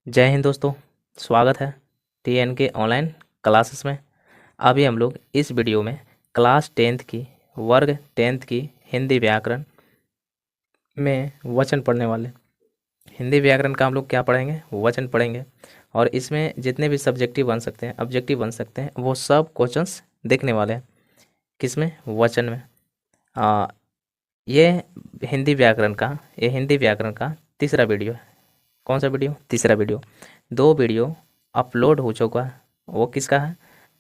जय हिंद दोस्तों। स्वागत है TN के ऑनलाइन क्लासेस में। अभी हम लोग इस वीडियो में क्लास 10th की वर्ग 10th की हिंदी व्याकरण में वचन पढ़ने वाले। हिंदी व्याकरण का हम लोग क्या पढ़ेंगे? वचन पढ़ेंगे। और इसमें जितने भी सब्जेक्टिव बन सकते हैं, ऑब्जेक्टिव बन सकते हैं, वो सब क्वेश्चंस देखने वाले हैं। किसमें? वचन में। आ, ये हिंदी व्याकरण का तीसरा वीडियो है। कौन सा वीडियो? तीसरा वीडियो। 2 वीडियो अपलोड हो चुका है। वो किसका है?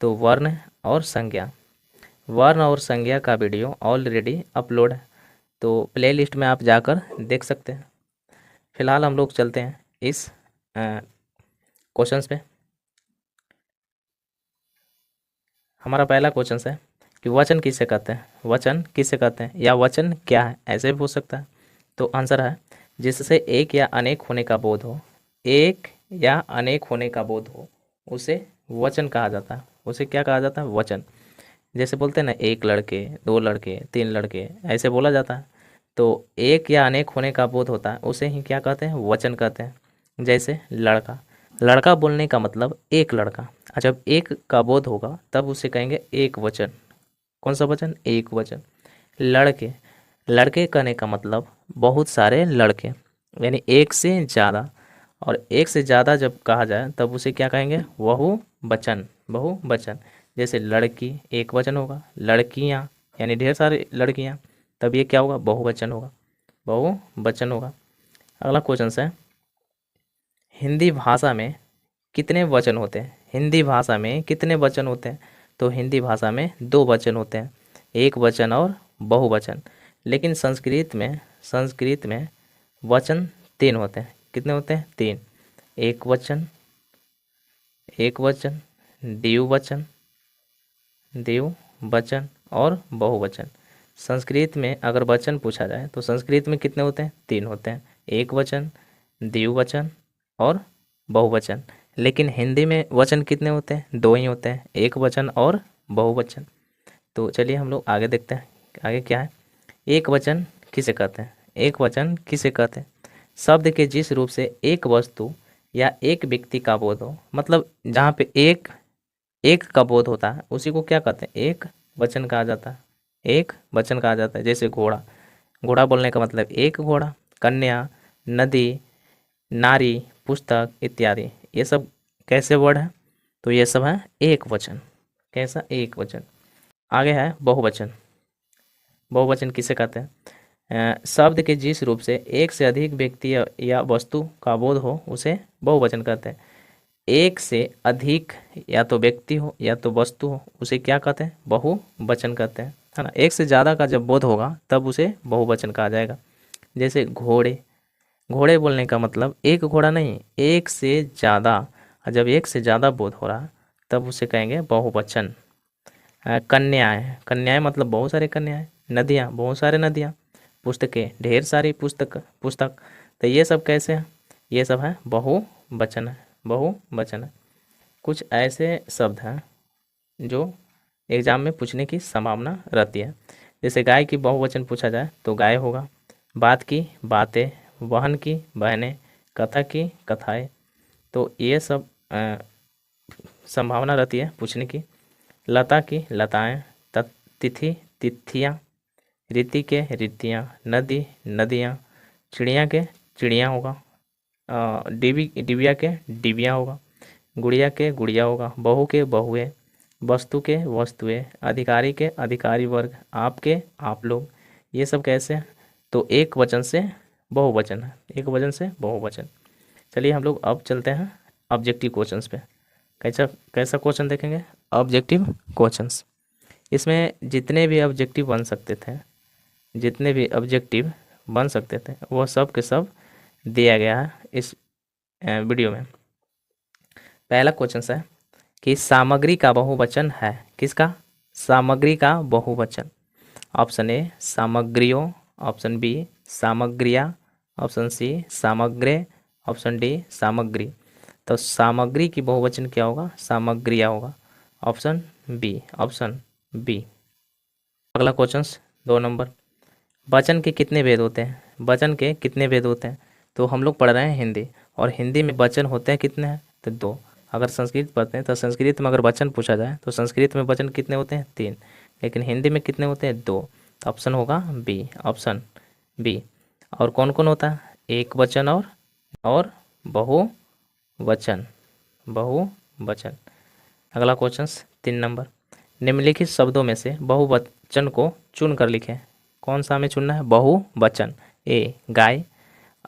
तो वर्ण और संज्ञा का वीडियो ऑलरेडी अपलोड है, तो प्लेलिस्ट में आप जाकर देख सकते हैं। फिलहाल हम लोग चलते हैं इस क्वेश्चंस पे। हमारा पहला क्वेश्चन है कि वचन किसे कहते हैं? वचन किसे कहते हैं या वचन क्या है, ऐसे भी पूछ सकता है। तो आंसर है जिससे एक या अनेक होने का बोध हो। एक या अनेक होने का बोध हो उसे वचन कहा जाता है। उसे क्या कहा जाता है? वचन। जैसे बोलते हैं ना, एक लड़के, दो लड़के, तीन लड़के, ऐसे बोला जाता है। तो एक या अनेक होने का बोध होता है, उसे ही क्या कहते हैं? वचन कहते हैं। जैसे लड़का, लड़का बोलने का मतलब एक लड़का। जब एक का बोध होगा तब उसे कहेंगे एक वचन। कौन सा वचन? एक वचन। लड़के, लड़के कहने का मतलब बहुत सारे लड़के, यानी एक से ज़्यादा। और एक से ज़्यादा जब कहा जाए तब उसे क्या कहेंगे? बहुवचन। बहुवचन। जैसे लड़की एक वचन होगा, लड़कियाँ यानी ढेर सारी लड़कियाँ, तब ये क्या होगा? बहुवचन होगा। बहुवचन होगा। अगला क्वेश्चन है, हिंदी भाषा में कितने वचन होते हैं? हिंदी भाषा में कितने वचन होते हैं? तो हिंदी भाषा में 2 वचन होते हैं, एक वचन और बहुवचन। लेकिन संस्कृत में वचन 3 होते हैं। कितने होते हैं? 3। एक वचन, द्विवचन, द्विवचन और बहुवचन। संस्कृत में अगर वचन पूछा जाए तो संस्कृत में कितने होते हैं? 3 होते हैं, एक वचन, द्विवचन और बहुवचन। लेकिन हिंदी में वचन कितने होते हैं? 2 ही होते हैं, एक वचन और बहुवचन। तो चलिए हम लोग आगे देखते हैं आगे क्या है। एक वचन किसे कहते हैं? एक वचन किसे कहते हैं? शब्द के जिस रूप से एक वस्तु या एक व्यक्ति का बोध हो, मतलब जहाँ पे एक एक का बोध होता है उसी को क्या कहते हैं? एक वचन कहा जाता है। एक वचन कहा जाता है। जैसे घोड़ा, घोड़ा बोलने का मतलब एक घोड़ा। कन्या, नदी, नारी, पुस्तक इत्यादि, ये सब कैसे वर्ड है? तो ये सब है एक वचन। कैसा? एक वचन। आगे है बहुवचन। बहुवचन किसे कहते हैं? शब्द के जिस रूप से एक से अधिक व्यक्ति या वस्तु का बोध हो उसे बहुवचन कहते हैं। एक से अधिक या तो व्यक्ति हो या तो वस्तु हो उसे क्या कहते हैं? बहुवचन कहते हैं, है ना। एक से ज़्यादा का जब बोध होगा तब उसे बहुवचन कहा जाएगा। जैसे घोड़े, घोड़े बोलने का मतलब एक घोड़ा नहीं, एक से ज़्यादा। जब एक से ज़्यादा बोध हो रहा तब उसे कहेंगे बहुवचन। कन्याएं, कन्याएं मतलब बहुत सारे कन्याएं। नदियाँ, बहुत सारे नदियाँ। पुस्तकें, ढेर सारी पुस्तक। तो ये सब कैसे हैं? ये सब है बहुवचन है। बहुवचन है। कुछ ऐसे शब्द हैं जो एग्जाम में पूछने की संभावना रहती है। जैसे गाय की बहुवचन पूछा जाए तो गाय होगा। बात की बातें, बहन की बहनें, कथा की कथाएं। तो ये सब संभावना रहती है पूछने की। लता की लताएं, तिथि तिथियाँ, रीति के रीतियाँ, नदी नदियाँ, चिड़िया के चिड़िया होगा, डिबिया के डिबिया होगा, गुड़िया के गुड़िया होगा, बहू के बहुएं, वस्तु के वस्तुएं, अधिकारी के अधिकारी वर्ग, आपके आप लोग। ये सब कैसे हैं? तो एक वचन से बहुवचन है। एक वचन से बहुवचन। चलिए हम लोग अब चलते हैं ऑब्जेक्टिव क्वेश्चंस पे। कैसा कैसा क्वेश्चन देखेंगे? Objective questions. इसमें जितने भी ऑब्जेक्टिव बन सकते थे, जितने भी ऑब्जेक्टिव बन सकते थे वो सब के सब दिया गया है इस वीडियो में। पहला क्वेश्चन है कि सामग्री का बहुवचन है। किसका? सामग्री का बहुवचन। ऑप्शन ए सामग्रियों, ऑप्शन बी सामग्रिया, ऑप्शन सी सामग्रे, ऑप्शन डी सामग्री। तो सामग्री की बहुवचन क्या होगा? सामग्रिया होगा। Option B, option B. अगला क्वेश्चन 2 नंबर। वचन के कितने भेद होते हैं? वचन के कितने भेद होते हैं? तो हम लोग पढ़ रहे हैं हिंदी, और हिंदी में वचन होते हैं कितने हैं, तो 2। अगर संस्कृत पढ़ते हैं तो संस्कृत में अगर वचन पूछा जाए तो संस्कृत में वचन कितने होते हैं, 3, लेकिन हिंदी में कितने होते हैं, 2। तो ऑप्शन होगा बी, ऑप्शन बी। और कौन कौन होता है, एक वचन और बहुवचन, बहुवचन। अगला क्वेश्चन 3 नंबर, निम्नलिखित शब्दों में से बहुवचन को चुन कर लिखें। कौन सा हमें चुनना है, बहुवचन। ए गाय,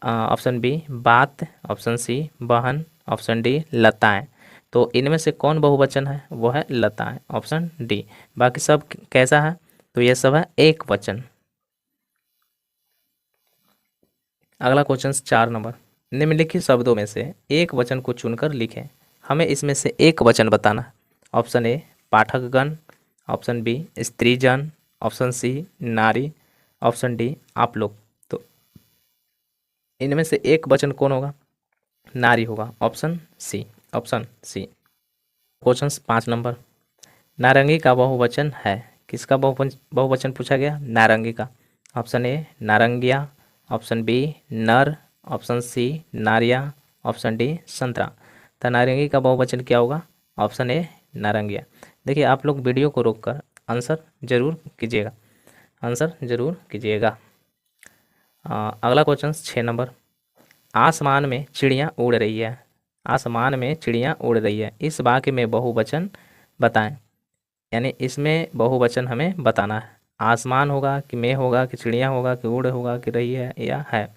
ऑप्शन बी बात, ऑप्शन सी बहन, ऑप्शन डी लताएं। तो इनमें से कौन बहुवचन है, वो है लताएं, ऑप्शन डी। बाकी सब कैसा है, तो ये सब है एक वचन। अगला क्वेश्चन 4 नंबर, निम्नलिखित शब्दों में से एक वचन को चुनकर लिखें। हमें इसमें से एक वचन बताना है। ऑप्शन ए पाठकगण, ऑप्शन बी स्त्रीजन, ऑप्शन सी नारी, ऑप्शन डी आप लोग। तो इनमें से एक वचन कौन होगा, नारी होगा, option C, option C. Question 5 number, नारंगी का बहुवचन है। किसका बहुवचन पूछा गया, नारंगी का। ऑप्शन ए नारंगिया, ऑप्शन बी नर, ऑप्शन सी नारिया, ऑप्शन डी संतरा। तो नारंगी का बहुवचन क्या होगा, ऑप्शन ए नारंगिया। देखिए आप लोग वीडियो को रोककर आंसर जरूर कीजिएगा, आंसर जरूर कीजिएगा। अगला क्वेश्चन 6 नंबर, आसमान में चिड़िया उड़ रही है, आसमान में चिड़िया उड़ रही है, इस वाक्य में बहुवचन बताएं। यानी इसमें बहुवचन हमें बताना है। आसमान होगा कि में होगा कि चिड़िया होगा कि उड़ होगा कि रही है या है।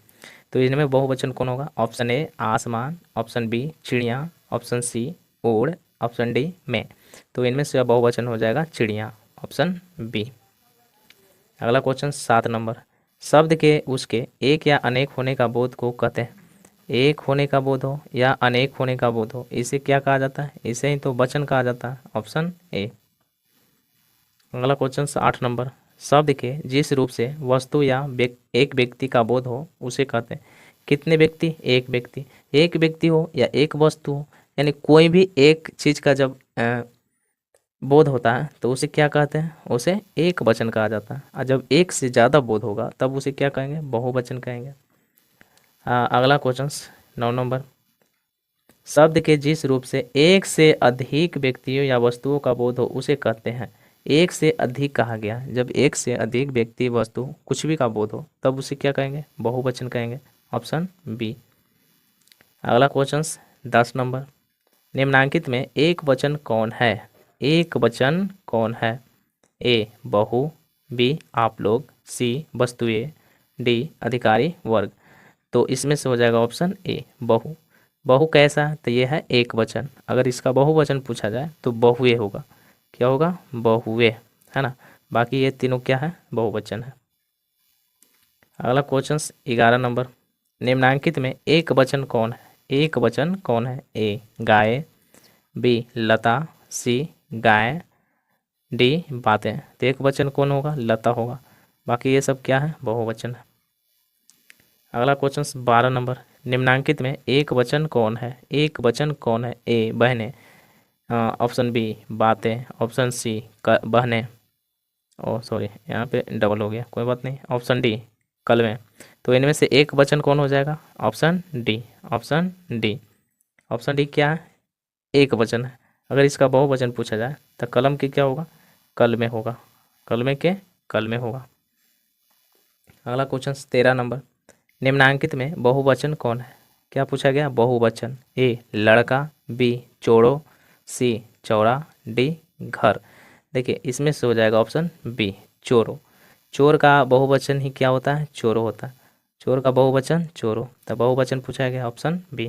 तो इनमें बहुवचन कौन होगा, ऑप्शन ए आसमान, ऑप्शन बी चिड़िया, ऑप्शन सी उड़, ऑप्शन डी में। तो इनमें से बहुवचन हो जाएगा चिड़िया, ऑप्शन बी। अगला क्वेश्चन 7 नंबर, शब्द के उसके एक या अनेक होने का बोध को कहते हैं। एक होने का बोध हो या अनेक होने का बोध हो, इसे क्या कहा जाता है, इसे ही तो वचन कहा जाता है, ऑप्शन ए। अगला क्वेश्चन 8 नंबर, शब्द के जिस रूप से वस्तु या एक व्यक्ति का बोध हो उसे कहते हैं। कितने व्यक्ति, एक व्यक्ति, एक व्यक्ति हो या एक वस्तु हो, यानी कोई भी एक चीज़ का जब बोध होता है तो उसे क्या कहते हैं, उसे एक वचन कहा जाता है। और जब एक से ज़्यादा बोध होगा तब उसे क्या कहेंगे, बहुवचन कहेंगे। अगला क्वेश्चन 9 नंबर, शब्द के जिस रूप से एक से अधिक व्यक्तियों या वस्तुओं का बोध हो उसे कहते हैं। एक से अधिक कहा गया, जब एक से अधिक व्यक्ति वस्तु कुछ भी का बोध हो तब उसे क्या कहेंगे, बहुवचन कहेंगे, ऑप्शन बी। अगला क्वेश्चन 10 नंबर, निम्नांकित में एक वचन कौन है, एक वचन कौन है। ए बहु, बी आप लोग, सी वस्तुएं, डी अधिकारी वर्ग। तो इसमें से हो जाएगा ऑप्शन ए बहु। बहु कैसा है, तो ये है एक वचन। अगर इसका बहुवचन पूछा जाए तो बहुए होगा, क्या होगा, बहुए, है ना। बाकी ये तीनों क्या है, बहुवचन है। अगला क्वेश्चन 11 नंबर, निम्नांकित में एक वचन कौन है, एक वचन कौन है। ए गाय, बी लता, सी गाय, डी बातें। तो एक वचन कौन होगा, लता होगा। बाकी ये सब क्या है, बहुवचन है। अगला क्वेश्चन 12 नंबर, निम्नांकित में एक वचन कौन है, एक वचन कौन है। ए बहनें, ऑप्शन बी बातें, ऑप्शन सी बहनें, ओ सॉरी यहाँ पे डबल हो गया, कोई बात नहीं, ऑप्शन डी कलमें। तो इनमें से एक वचन कौन हो जाएगा, option D, option D. Option D क्या है, एक वचन है। अगर इसका बहुवचन पूछा जाए तो कलम के क्या होगा, कल में होगा, कलमे के कल में होगा। अगला क्वेश्चन 13 नंबर, निम्नांकित में बहुवचन कौन है। क्या पूछा गया, बहुवचन। ए लड़का, बी चोरो, सी चौरा, डी घर। देखिए इसमें से हो जाएगा ऑप्शन बी चोरो। चोर का बहुवचन ही क्या होता है, चोरो होता है। चोर का बहुवचन चोरो, तो बहुवचन पूछा गया ऑप्शन बी।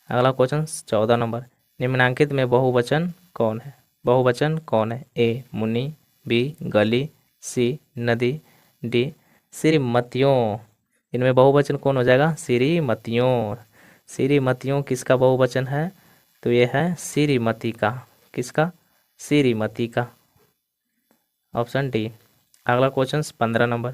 अगला क्वेश्चन 14 नंबर, निम्नांकित में बहुवचन कौन है, बहुवचन कौन है। ए मुनि, बी गली, सी नदी, डी श्रीमतियों। इनमें बहुवचन कौन हो जाएगा, श्रीमतियों। श्रीमतियों किसका बहुवचन है, तो ये है श्रीमती का, किसका, श्रीमती का, ऑप्शन डी। अगला क्वेश्चन 15 नंबर,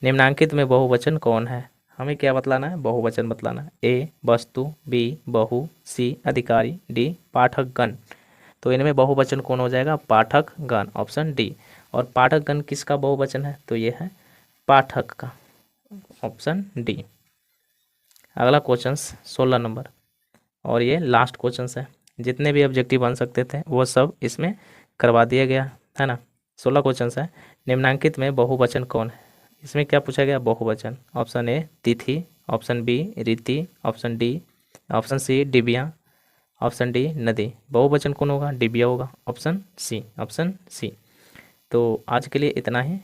निम्नांकित में बहुवचन कौन है। हमें क्या बतलाना है, बहुवचन बतलाना है। ए वस्तु, बी बहु, सी अधिकारी, डी पाठकगण। तो इनमें बहुवचन कौन हो जाएगा, पाठकगण, ऑप्शन डी। और पाठकगण किसका बहुवचन है, तो ये है पाठक का, ऑप्शन डी। अगला क्वेश्चन 16 नंबर, और ये लास्ट क्वेश्चन है। जितने भी ऑब्जेक्टिव बन सकते थे वो सब इसमें करवा दिया गया है ना। 16 क्वेश्चन है। निम्नांकित में बहुवचन कौन है? इसमें क्या पूछा गया? बहुवचन। ऑप्शन ए तिथि, ऑप्शन बी रीति, ऑप्शन डी, ऑप्शन सी डिबिया, ऑप्शन डी नदी। बहुवचन कौन होगा? डिबिया होगा। Option C, option C. तो आज के लिए इतना ही।